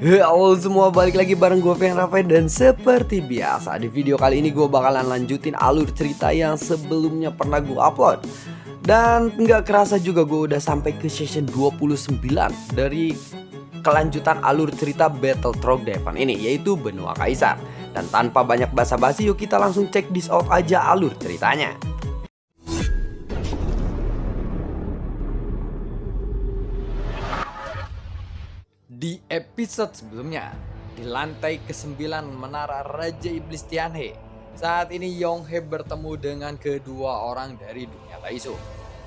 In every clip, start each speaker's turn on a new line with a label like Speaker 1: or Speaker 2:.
Speaker 1: Halo semua, balik lagi bareng gue Ferhan Rafael. Dan seperti biasa di video kali ini gue bakalan lanjutin alur cerita yang sebelumnya pernah gue upload. Dan nggak kerasa juga gue udah sampai ke session 29 dari kelanjutan alur cerita Battle Trog Devon ini, yaitu Benua Kaisar. Dan tanpa banyak basa-basi, yuk kita langsung check this out aja alur ceritanya. Di episode sebelumnya, di lantai ke-9 menara Raja Iblis Tianhe, saat ini Yonghe bertemu dengan kedua orang dari dunia Taisu,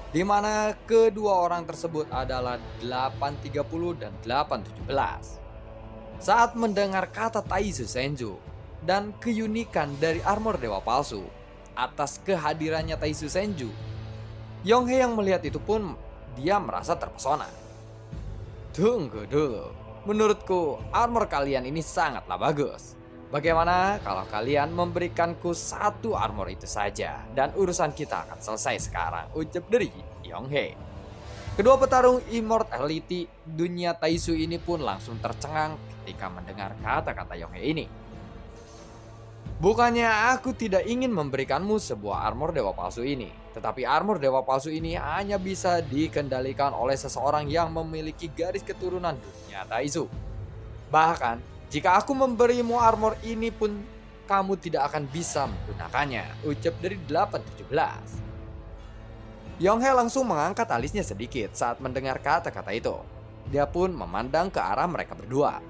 Speaker 1: di mana kedua orang tersebut adalah 830 dan 817. Saat mendengar kata Taisu Senju dan keunikan dari armor dewa palsu atas kehadirannya Taisu Senju, Yonghe yang melihat itu pun dia merasa terpesona. Tunggu dulu, menurutku armor kalian ini sangatlah bagus. Bagaimana kalau kalian memberikanku satu armor itu saja dan urusan kita akan selesai sekarang, ucap dari Yonghe. Kedua petarung Immortality dunia Taisu ini pun langsung tercengang ketika mendengar kata-kata Yonghe ini. Bukannya aku tidak ingin memberikanmu sebuah armor dewa palsu ini, tetapi armor dewa palsu ini hanya bisa dikendalikan oleh seseorang yang memiliki garis keturunan dunia Taisu. Bahkan, jika aku memberimu armor ini pun kamu tidak akan bisa menggunakannya, ucap dari 817. Yonghe langsung mengangkat alisnya sedikit saat mendengar kata-kata itu. Dia pun memandang ke arah mereka berdua.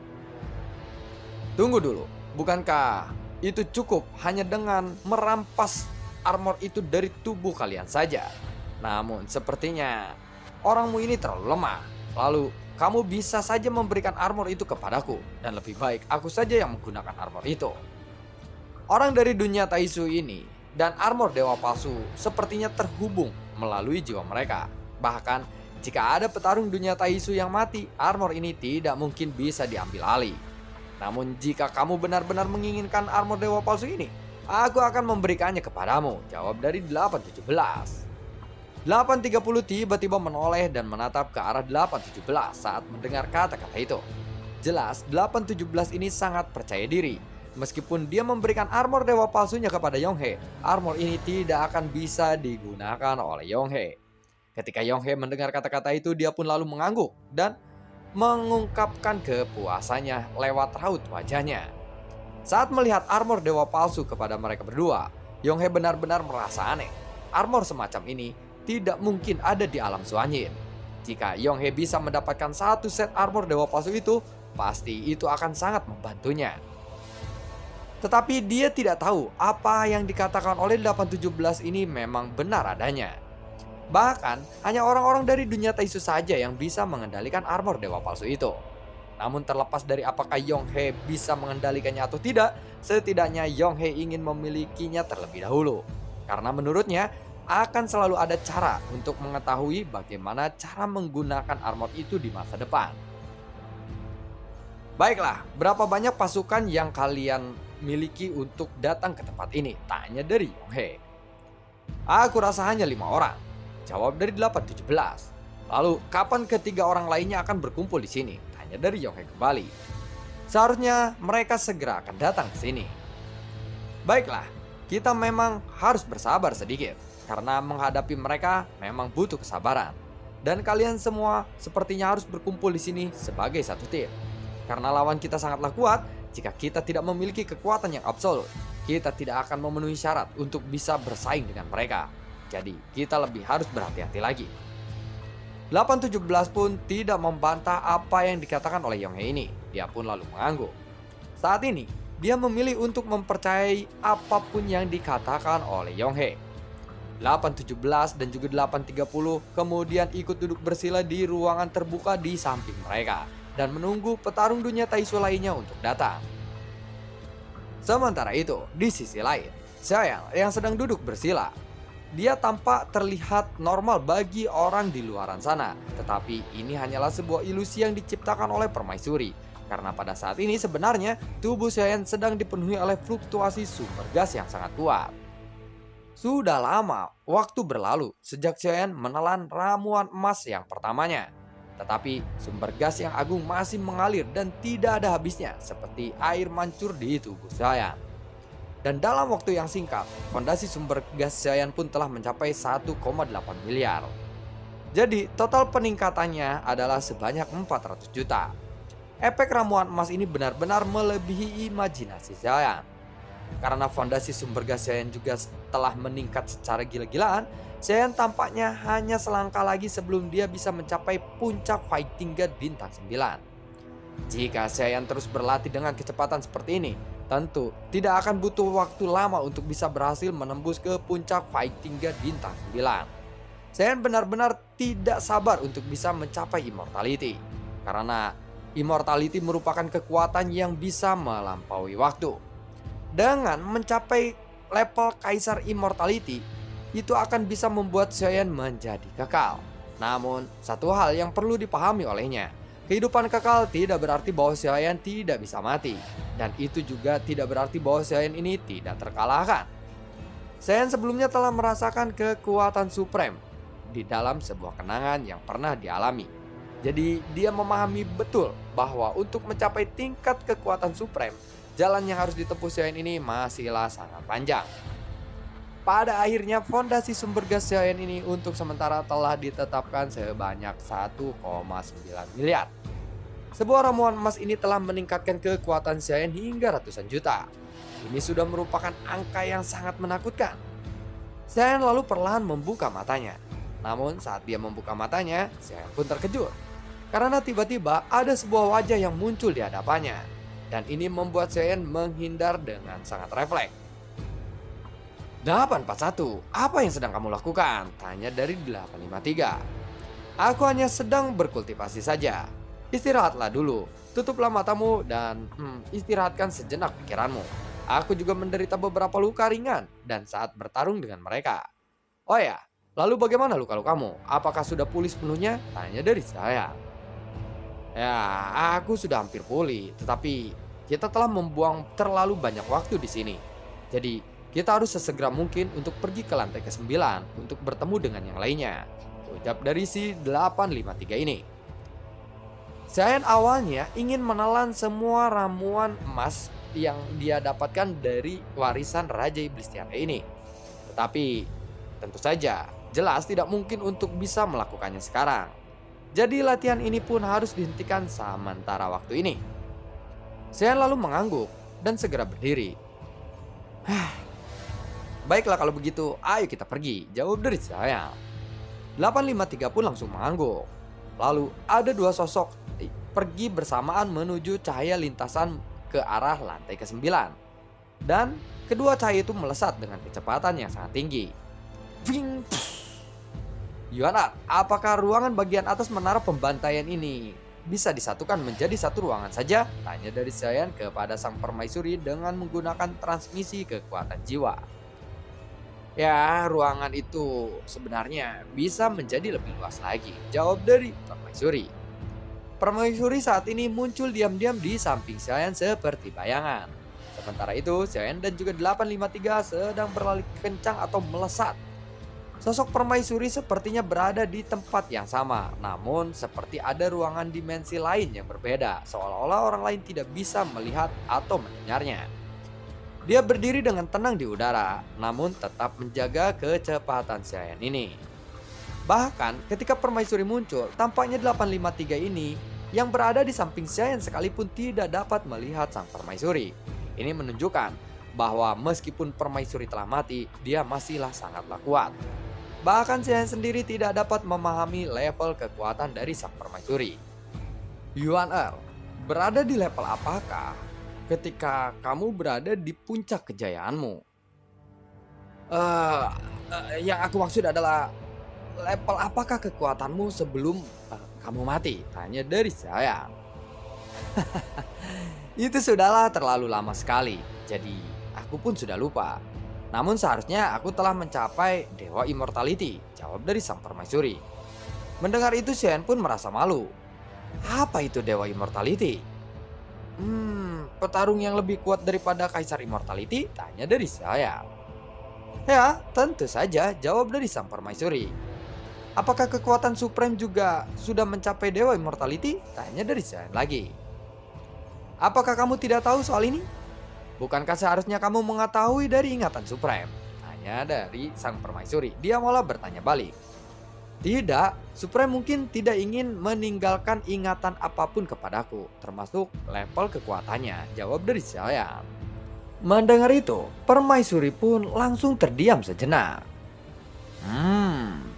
Speaker 1: Tunggu dulu, bukankah itu cukup hanya dengan merampas armor itu dari tubuh kalian saja? Namun sepertinya orangmu ini terlalu lemah. Lalu kamu bisa saja memberikan armor itu kepadaku, dan lebih baik aku saja yang menggunakan armor itu. Orang dari dunia Taisu ini dan armor dewa palsu sepertinya terhubung melalui jiwa mereka. Bahkan jika ada petarung dunia Taisu yang mati, armor ini tidak mungkin bisa diambil alih. Namun jika kamu benar-benar menginginkan armor dewa palsu ini, aku akan memberikannya kepadamu, jawab dari 817. 830 tiba-tiba menoleh dan menatap ke arah 817 saat mendengar kata-kata itu. Jelas 817 ini sangat percaya diri. Meskipun dia memberikan armor dewa palsunya kepada Yonghe, armor ini tidak akan bisa digunakan oleh Yonghe. Ketika Yonghe mendengar kata-kata itu, dia pun lalu mengangguk dan mengungkapkan kepuasannya lewat raut wajahnya. Saat melihat armor dewa palsu kepada mereka berdua, Yonghe benar-benar merasa aneh. Armor semacam ini tidak mungkin ada di alam Suanyin. Jika Yonghe bisa mendapatkan satu set armor dewa palsu itu, pasti itu akan sangat membantunya. Tetapi dia tidak tahu apa yang dikatakan oleh 817 ini memang benar adanya. Bahkan hanya orang-orang dari dunia Taisu saja yang bisa mengendalikan armor dewa palsu itu. Namun terlepas dari apakah Yonghe bisa mengendalikannya atau tidak, setidaknya Yonghe ingin memilikinya terlebih dahulu. Karena menurutnya akan selalu ada cara untuk mengetahui bagaimana cara menggunakan armor itu di masa depan. Baiklah, berapa banyak pasukan yang kalian miliki untuk datang ke tempat ini? Tanya dari Yonghe. Aku rasa hanya 5 orang, jawab dari 817. Lalu kapan ketiga orang lainnya akan berkumpul di sini? Tanya dari Yonghe kembali. Seharusnya mereka segera akan datang ke sini. Baiklah, kita memang harus bersabar sedikit, karena menghadapi mereka memang butuh kesabaran. Dan kalian semua sepertinya harus berkumpul di sini sebagai satu tim. Karena lawan kita sangatlah kuat. Jika kita tidak memiliki kekuatan yang absolut, kita tidak akan memenuhi syarat untuk bisa bersaing dengan mereka. Jadi kita lebih harus berhati-hati lagi. 817 pun tidak membantah apa yang dikatakan oleh Yonghe ini. Dia pun lalu mengangguk. Saat ini dia memilih untuk mempercayai apapun yang dikatakan oleh Yonghe. 817 dan juga 830 kemudian ikut duduk bersila di ruangan terbuka di samping mereka dan menunggu petarung dunia Taisu lainnya untuk datang. Sementara itu, di sisi lain, Xiaoyan yang sedang duduk bersila. Dia tampak terlihat normal bagi orang di luaran sana, tetapi ini hanyalah sebuah ilusi yang diciptakan oleh permaisuri. Karena pada saat ini sebenarnya tubuh Xiaoyan sedang dipenuhi oleh fluktuasi sumber gas yang sangat kuat. Sudah lama waktu berlalu sejak Xiaoyan menelan ramuan emas yang pertamanya. Tetapi sumber gas yang agung masih mengalir dan tidak ada habisnya seperti air mancur di tubuh Saiyan. Dan dalam waktu yang singkat, fondasi sumber gas Saiyan pun telah mencapai 1,8 miliar. Jadi total peningkatannya adalah sebanyak 400 juta. Efek ramuan emas ini benar-benar melebihi imajinasi Saiyan. Karena fondasi sumber gas Saiyan juga telah meningkat secara gila-gilaan, Saiyan tampaknya hanya selangkah lagi sebelum dia bisa mencapai puncak Fighting God bintang 9. Jika Saiyan terus berlatih dengan kecepatan seperti ini, tentu tidak akan butuh waktu lama untuk bisa berhasil menembus ke puncak Fighting God bintang 9. Saiyan benar-benar tidak sabar untuk bisa mencapai Immortality. Karena Immortality merupakan kekuatan yang bisa melampaui waktu. Dengan mencapai level Kaisar Immortality, itu akan bisa membuat Saiyan menjadi kekal. Namun, satu hal yang perlu dipahami olehnya, kehidupan kekal tidak berarti bahwa Saiyan tidak bisa mati. Dan itu juga tidak berarti bahwa Saiyan ini tidak terkalahkan. Saiyan sebelumnya telah merasakan kekuatan supreme di dalam sebuah kenangan yang pernah dialami. Jadi dia memahami betul bahwa untuk mencapai tingkat kekuatan supreme, jalan yang harus ditempuh Saiyan ini masihlah sangat panjang. Pada akhirnya fondasi sumber gas Saiyan ini untuk sementara telah ditetapkan sebanyak 1,9 miliar. Sebuah ramuan emas ini telah meningkatkan kekuatan Saiyan hingga ratusan juta. Ini sudah merupakan angka yang sangat menakutkan. Saiyan lalu perlahan membuka matanya. Namun saat dia membuka matanya, Saiyan pun terkejut. Karena tiba-tiba ada sebuah wajah yang muncul di hadapannya. Dan ini membuat Saiyan menghindar dengan sangat refleks. 841, apa yang sedang kamu lakukan? Tanya dari 853. Aku hanya sedang berkultivasi saja. Istirahatlah dulu, tutuplah matamu dan istirahatkan sejenak pikiranmu. Aku juga menderita beberapa luka ringan dan saat bertarung dengan mereka. Oh ya, lalu bagaimana luka-lukamu? Apakah sudah pulih sepenuhnya? Tanya dari saya. Ya, aku sudah hampir pulih, tetapi kita telah membuang terlalu banyak waktu di sini. Jadi, kita harus sesegera mungkin untuk pergi ke lantai ke-9 untuk bertemu dengan yang lainnya. Ucap dari si 853 ini. Saiyan awalnya ingin menelan semua ramuan emas yang dia dapatkan dari warisan Raja Iblis Tiada ini. Tetapi tentu saja jelas tidak mungkin untuk bisa melakukannya sekarang. Jadi latihan ini pun harus dihentikan sementara waktu ini. Saiyan lalu mengangguk dan segera berdiri. Baiklah kalau begitu, ayo kita pergi, jawab dari saya. 853 pun langsung mengangguk. Lalu ada dua sosok pergi bersamaan menuju cahaya lintasan ke arah lantai ke-9. Dan kedua cahaya itu melesat dengan kecepatan yang sangat tinggi. Ving! Yuan, apakah ruangan bagian atas menara pembantaian ini bisa disatukan menjadi satu ruangan saja? Tanya dari Saiyan kepada sang permaisuri dengan menggunakan transmisi kekuatan jiwa. Ya, ruangan itu sebenarnya bisa menjadi lebih luas lagi, jawab dari permaisuri. Permaisuri saat ini muncul diam-diam di samping Saiyan seperti bayangan. Sementara itu, Saiyan dan juga 853 sedang berlari kencang atau melesat. Sosok permaisuri sepertinya berada di tempat yang sama, namun seperti ada ruangan dimensi lain yang berbeda, seolah-olah orang lain tidak bisa melihat atau mendengarnya. Dia berdiri dengan tenang di udara, namun tetap menjaga kecepatan Saiyan ini. Bahkan ketika permaisuri muncul, tampaknya 853 ini yang berada di samping Saiyan sekalipun tidak dapat melihat sang permaisuri. Ini menunjukkan bahwa meskipun permaisuri telah mati, dia masihlah sangatlah kuat. Bahkan Saiyan sendiri tidak dapat memahami level kekuatan dari sang permaisuri. Yuan, berada di level apakah ketika kamu berada di puncak kejayaanmu? Yang aku maksud adalah level apakah kekuatanmu sebelum kamu mati? Tanya dari saya. Itu sudahlah terlalu lama sekali, jadi aku pun sudah lupa. Namun seharusnya aku telah mencapai Dewa Immortality, jawab dari sang permaisuri. Mendengar itu Saiyan pun merasa malu. Apa itu Dewa Immortality? Petarung yang lebih kuat daripada Kaisar Immortality? Tanya dari saya. Ya, tentu saja, jawab dari sang permaisuri. Apakah kekuatan Supreme juga sudah mencapai Dewa Immortality? Tanya dari Saiyan lagi. Apakah kamu tidak tahu soal ini? Bukankah seharusnya kamu mengetahui dari ingatan Supreme? Tanya dari sang permaisuri. Dia malah bertanya balik. Tidak, Supreme mungkin tidak ingin meninggalkan ingatan apapun kepadaku, termasuk level kekuatannya, jawab dari Saiyan. Mendengar itu, permaisuri pun langsung terdiam sejenak.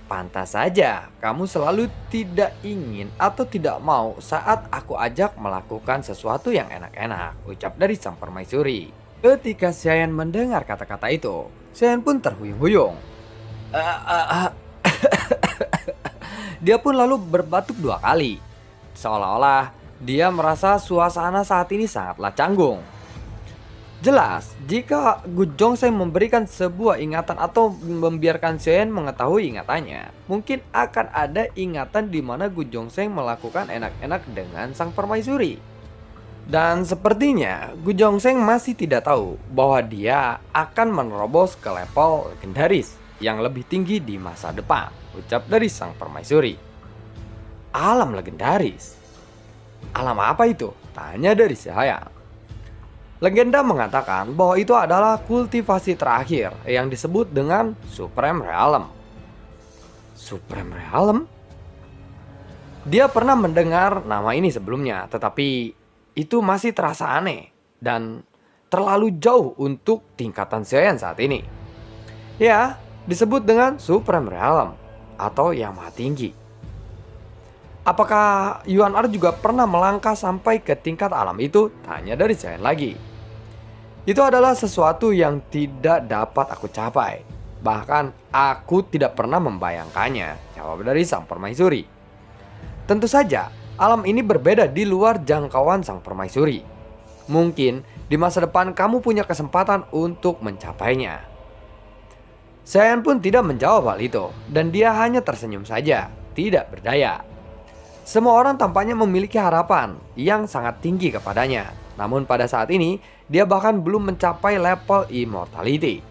Speaker 1: Pantas saja kamu selalu tidak ingin atau tidak mau saat aku ajak melakukan sesuatu yang enak-enak, ucap dari sang permaisuri. Ketika Saiyan mendengar kata-kata itu, Saiyan pun terhuyung-huyung. Dia pun lalu berbatuk 2 kali, seolah-olah dia merasa suasana saat ini sangatlah canggung. Jelas, jika Gu Zhongzheng memberikan sebuah ingatan atau membiarkan Saiyan mengetahui ingatannya, mungkin akan ada ingatan di mana Gu Zhongzheng melakukan enak-enak dengan sang permaisuri. Dan sepertinya Gu Zhongzheng masih tidak tahu bahwa dia akan menerobos ke level legendaris yang lebih tinggi di masa depan, ucap dari sang permaisuri. Alam legendaris? Alam apa itu? Tanya dari Saiyan. Legenda mengatakan bahwa itu adalah kultivasi terakhir yang disebut dengan Supreme Realm. Supreme Realm? Dia pernah mendengar nama ini sebelumnya, tetapi itu masih terasa aneh dan terlalu jauh untuk tingkatan Saiyan saat ini. Ya, disebut dengan Supreme Realm atau yang maha tinggi. Apakah Yuan Er juga pernah melangkah sampai ke tingkat alam itu? Tanya dari Saiyan lagi. Itu adalah sesuatu yang tidak dapat aku capai. Bahkan aku tidak pernah membayangkannya, jawab dari sang permaisuri. Tentu saja, alam ini berbeda di luar jangkauan sang permaisuri. Mungkin di masa depan kamu punya kesempatan untuk mencapainya. Saiyan pun tidak menjawab hal itu, dan dia hanya tersenyum saja, tidak berdaya. Semua orang tampaknya memiliki harapan yang sangat tinggi kepadanya. Namun pada saat ini, dia bahkan belum mencapai level immortality.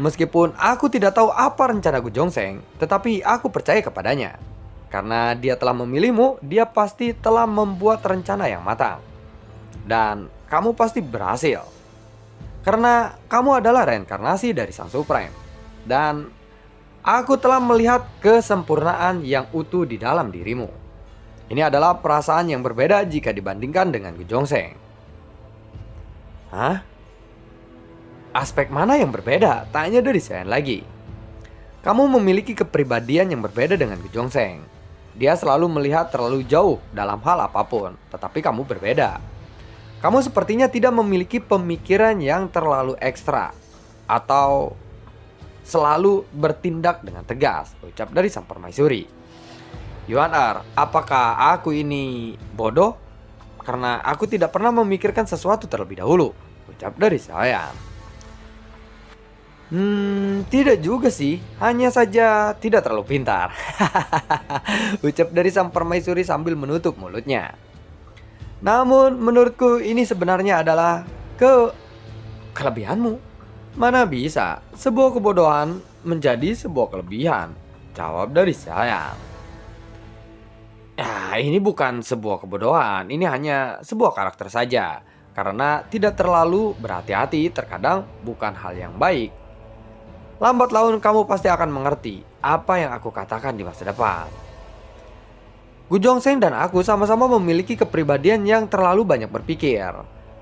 Speaker 1: Meskipun aku tidak tahu apa rencana Gu Zhongzheng, tetapi aku percaya kepadanya. Karena dia telah memilihmu, dia pasti telah membuat rencana yang matang. Dan kamu pasti berhasil. Karena kamu adalah reinkarnasi dari Sang Supreme. Dan aku telah melihat kesempurnaan yang utuh di dalam dirimu. Ini adalah perasaan yang berbeda jika dibandingkan dengan Gu Zhongzheng. Hah? Aspek mana yang berbeda? Tanya dari Saiyan lagi. Kamu memiliki kepribadian yang berbeda dengan Gu Zhongzheng. Dia selalu melihat terlalu jauh dalam hal apapun, tetapi kamu berbeda. Kamu sepertinya tidak memiliki pemikiran yang terlalu ekstra atau selalu bertindak dengan tegas, ucap dari sang permaisuri. Yuan Er, apakah aku ini bodoh? Karena aku tidak pernah memikirkan sesuatu terlebih dahulu, ucap dari Saiyan. Tidak juga sih, hanya saja tidak terlalu pintar, ucap dari sang permaisuri sambil menutup mulutnya. Namun menurutku ini sebenarnya adalah kelebihanmu. Mana bisa sebuah kebodohan menjadi sebuah kelebihan, jawab dari Saiyan. Ya, ini bukan sebuah kebodohan, ini hanya sebuah karakter saja. Karena tidak terlalu berhati-hati terkadang bukan hal yang baik. Lambat laun kamu pasti akan mengerti apa yang aku katakan di masa depan. Gu Zhongzheng dan aku sama-sama memiliki kepribadian yang terlalu banyak berpikir.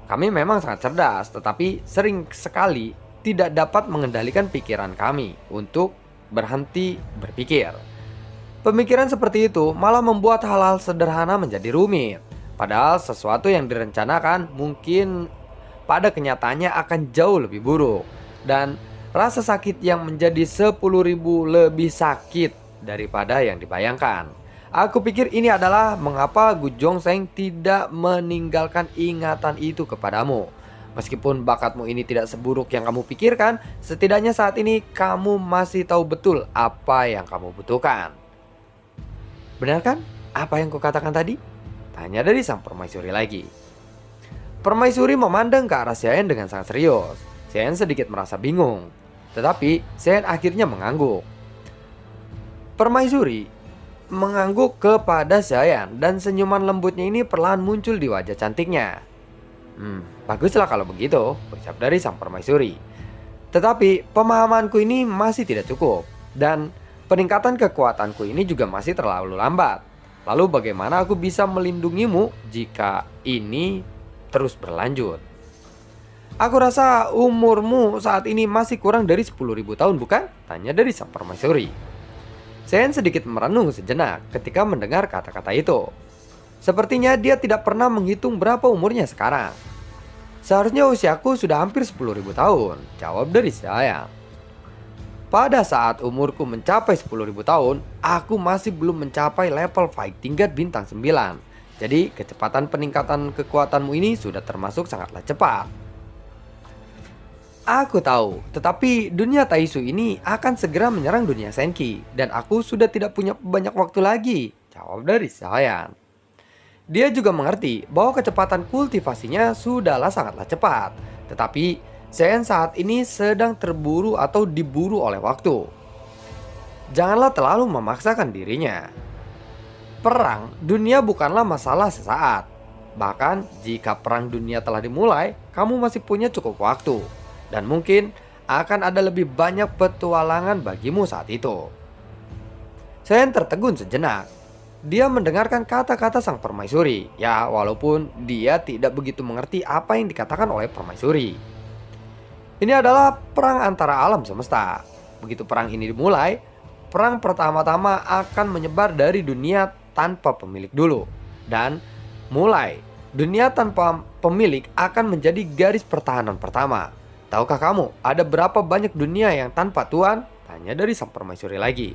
Speaker 1: Kami memang sangat cerdas, tetapi sering sekali tidak dapat mengendalikan pikiran kami untuk berhenti berpikir. Pemikiran seperti itu malah membuat hal-hal sederhana menjadi rumit. Padahal sesuatu yang direncanakan mungkin pada kenyataannya akan jauh lebih buruk. Dan rasa sakit yang menjadi 10.000 lebih sakit daripada yang dibayangkan. Aku pikir ini adalah mengapa Gu Zhongzheng tidak meninggalkan ingatan itu kepadamu. Meskipun bakatmu ini tidak seburuk yang kamu pikirkan, setidaknya saat ini kamu masih tahu betul apa yang kamu butuhkan. Benar kan apa yang kukatakan tadi? Tanya dari sang permaisuri lagi. Permaisuri memandang ke arah Saiyan dengan sangat serius. Saiyan sedikit merasa bingung, tetapi Saiyan akhirnya mengangguk. Permaisuri mengangguk kepada Zayan dan senyuman lembutnya ini perlahan muncul di wajah cantiknya. Baguslah kalau begitu, ucap dari sang permaisuri. Tetapi pemahamanku ini masih tidak cukup dan peningkatan kekuatanku ini juga masih terlalu lambat. Lalu bagaimana aku bisa melindungimu jika ini terus berlanjut? Aku rasa umurmu saat ini masih kurang dari 10.000 tahun, bukan? Tanya dari sang permaisuri. Sen sedikit merenung sejenak ketika mendengar kata-kata itu. Sepertinya dia tidak pernah menghitung berapa umurnya sekarang. Seharusnya usiaku sudah hampir 10.000 tahun, jawab dari saya. Pada saat umurku mencapai 10.000 tahun, aku masih belum mencapai level fight tingkat bintang 9. Jadi kecepatan peningkatan kekuatanmu ini sudah termasuk sangatlah cepat. Aku tahu, tetapi dunia Taisu ini akan segera menyerang dunia Senki dan aku sudah tidak punya banyak waktu lagi, jawab dari Zayan. Dia juga mengerti bahwa kecepatan kultivasinya sudahlah sangatlah cepat, tetapi Zayan saat ini sedang terburu atau diburu oleh waktu. Janganlah terlalu memaksakan dirinya. Perang dunia bukanlah masalah sesaat. Bahkan jika perang dunia telah dimulai, kamu masih punya cukup waktu. Dan mungkin akan ada lebih banyak petualangan bagimu saat itu. Sen tertegun sejenak. Dia mendengarkan kata-kata sang permaisuri. Ya, walaupun dia tidak begitu mengerti apa yang dikatakan oleh permaisuri. Ini adalah perang antara alam semesta. Begitu perang ini dimulai, perang pertama-tama akan menyebar dari dunia tanpa pemilik dulu. Dan mulai, dunia tanpa pemilik akan menjadi garis pertahanan pertama. Tahukah kamu ada berapa banyak dunia yang tanpa tuan? Tanya dari sang permaisuri lagi.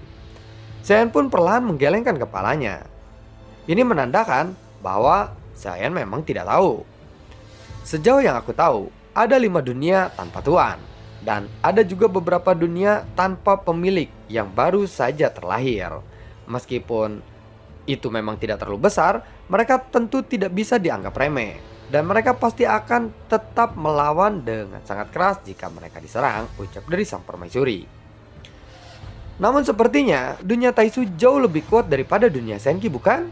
Speaker 1: Zayan pun perlahan menggelengkan kepalanya. Ini menandakan bahwa Zayan memang tidak tahu. Sejauh yang aku tahu, ada 5 dunia tanpa tuan. Dan ada juga beberapa dunia tanpa pemilik yang baru saja terlahir. Meskipun itu memang tidak terlalu besar, mereka tentu tidak bisa dianggap remeh. Dan mereka pasti akan tetap melawan dengan sangat keras jika mereka diserang, ucap dari sang permaisuri. Namun sepertinya dunia Taisu jauh lebih kuat daripada dunia Senki, bukan?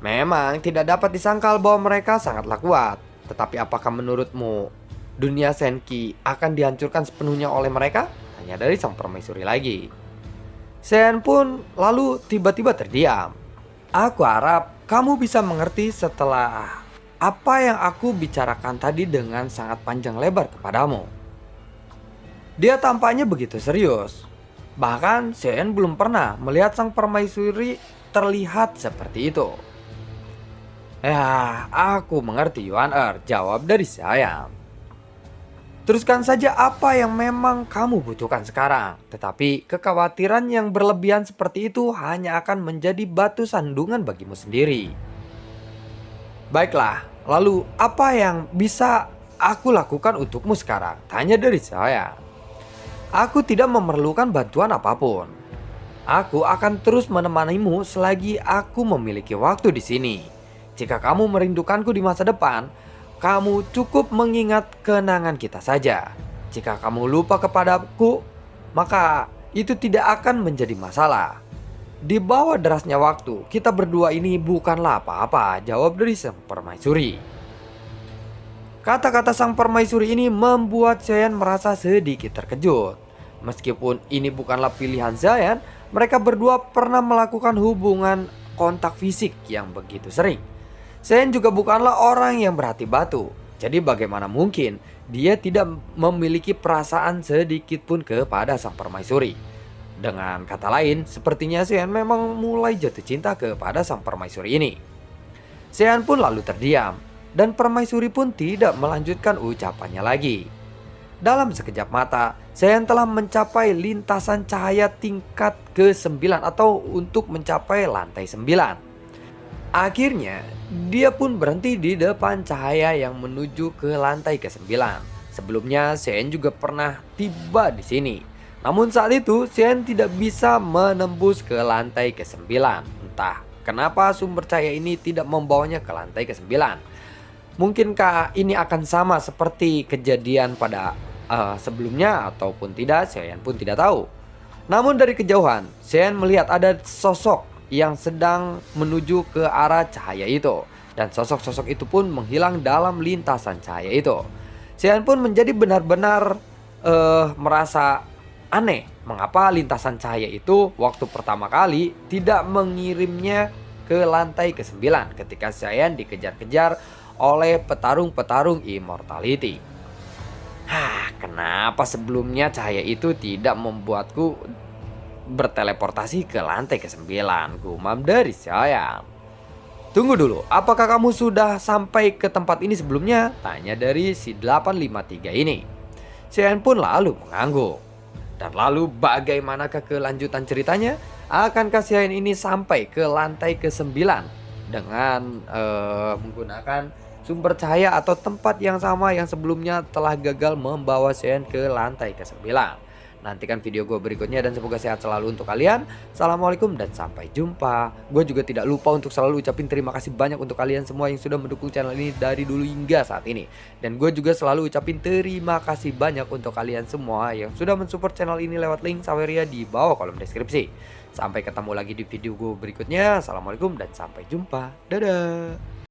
Speaker 1: Memang tidak dapat disangkal bahwa mereka sangatlah kuat. Tetapi apakah menurutmu dunia Senki akan dihancurkan sepenuhnya oleh mereka? Tanya dari sang permaisuri lagi. Sen pun lalu tiba-tiba terdiam. Aku harap kamu bisa mengerti setelah apa yang aku bicarakan tadi dengan sangat panjang lebar kepadamu. Dia tampaknya begitu serius. Bahkan Sen belum pernah melihat sang permaisuri terlihat seperti itu. Ya, aku mengerti Yuan jawab dari saya. Teruskan saja apa yang memang kamu butuhkan sekarang. Tetapi kekhawatiran yang berlebihan seperti itu hanya akan menjadi batu sandungan bagimu sendiri. Baiklah, lalu apa yang bisa aku lakukan untukmu sekarang? Tanya dari saya. Aku tidak memerlukan bantuan apapun. Aku akan terus menemanimu selagi aku memiliki waktu di sini. Jika kamu merindukanku di masa depan, kamu cukup mengingat kenangan kita saja. Jika kamu lupa kepadaku, maka itu tidak akan menjadi masalah. Di bawah derasnya waktu, kita berdua ini bukanlah apa-apa, jawab dari sang permaisuri. Kata-kata sang permaisuri ini membuat Zayan merasa sedikit terkejut. Meskipun ini bukanlah pilihan Zayan, mereka berdua pernah melakukan hubungan kontak fisik yang begitu sering. Zayan juga bukanlah orang yang berhati batu. Jadi bagaimana mungkin dia tidak memiliki perasaan sedikit pun kepada sang permaisuri. Dengan kata lain, sepertinya Zayan memang mulai jatuh cinta kepada sang permaisuri ini. Zayan pun lalu terdiam, dan permaisuri pun tidak melanjutkan ucapannya lagi. Dalam sekejap mata, Zayan telah mencapai lintasan cahaya tingkat ke-9 atau untuk mencapai lantai 9. Akhirnya, dia pun berhenti di depan cahaya yang menuju ke lantai ke-9. Sebelumnya, Zayan juga pernah tiba di sini. Namun saat itu Zayan tidak bisa menembus ke lantai ke-9. Entah kenapa sumber cahaya ini tidak membawanya ke lantai ke-9. Mungkinkah ini akan sama seperti kejadian pada sebelumnya ataupun tidak, Zayan pun tidak tahu. Namun dari kejauhan, Sean melihat ada sosok yang sedang menuju ke arah cahaya itu. Dan sosok-sosok itu pun menghilang dalam lintasan cahaya itu. Sean pun menjadi benar-benar merasa aneh. Mengapa lintasan cahaya itu waktu pertama kali tidak mengirimnya ke lantai ke-9 ketika Sean dikejar-kejar oleh petarung-petarung immortality. Kenapa sebelumnya cahaya itu tidak membuatku berteleportasi ke lantai ke-9? Gumam dari Sean. Tunggu dulu, apakah kamu sudah sampai ke tempat ini sebelumnya? Tanya dari si 853 ini. Sean pun lalu mengangguk. Dan lalu bagaimanakah kelanjutan ceritanya? Akankah Sean ini sampai ke lantai ke-9 dengan menggunakan sumber cahaya atau tempat yang sama yang sebelumnya telah gagal membawa Sean ke lantai ke-9? Nantikan video gue berikutnya dan semoga sehat selalu untuk kalian. Assalamualaikum dan sampai jumpa. Gue juga tidak lupa untuk selalu ucapin terima kasih banyak untuk kalian semua yang sudah mendukung channel ini dari dulu hingga saat ini. Dan gue juga selalu ucapin terima kasih banyak untuk kalian semua yang sudah mensupport channel ini lewat link Saweria di bawah kolom deskripsi. Sampai ketemu lagi di video gue berikutnya. Assalamualaikum dan sampai jumpa. Dadah.